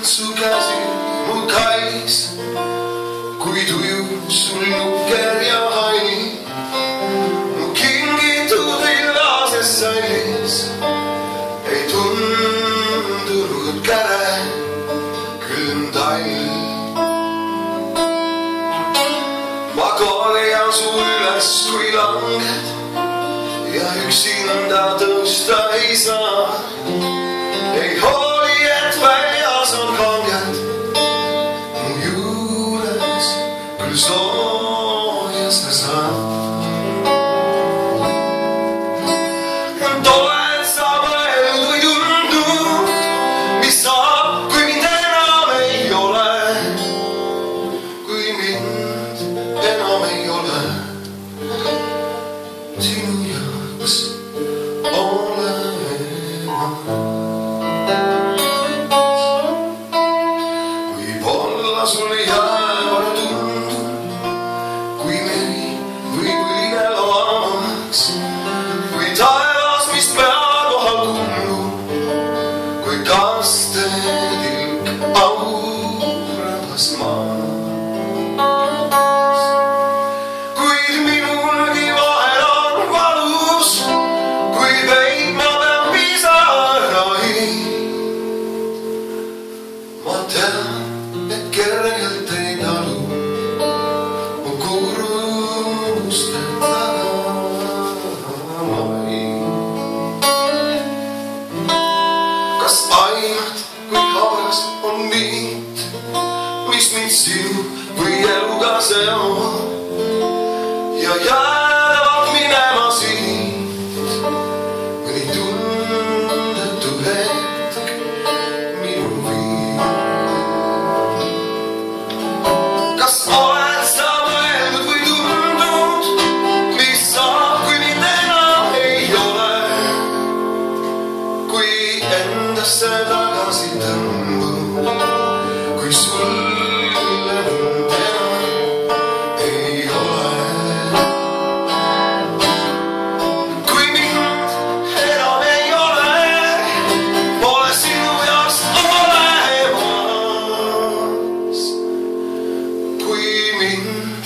su käsi mul kais, kui tuju sul nukker ja hai. Mu kingitud villases sallis ei tundunud käre, külm talv. Ma korjan su üles, kui langed ja üksinda tõusta ei saa. Ei hooli, et väljas on kanged, mu juures küll sooja sa saad. Oled sa mõelnud või tundnud, mis saab, kui mind enam ei ole, kui mind enam ei ole, sinu jaoks olemas. Võib-olla sul jäävana tundub, kui meri võib üle laamaks, kui taevas, mis pea kohal kullub, kui kastetilk aurabas maas. Kuid minulgi vahel on valus, kui veid ma pean pisaraid. Ma tean, et kergelt ei talu mu kurmuste tagamaid. Kas aimad, kui haaras on niit, mis mind sinu või eluga seob ja jäävad minema siit mõni tundetu hetk minu viib. Kas oled sa mõelnud või tundnud, mis saab, kui mind enam ei ole, kui endasse tagasi tõmbub, kui sulle mind enam ei ole, kui mind enam ei ole, pole sinu jaoks olemas, kui mind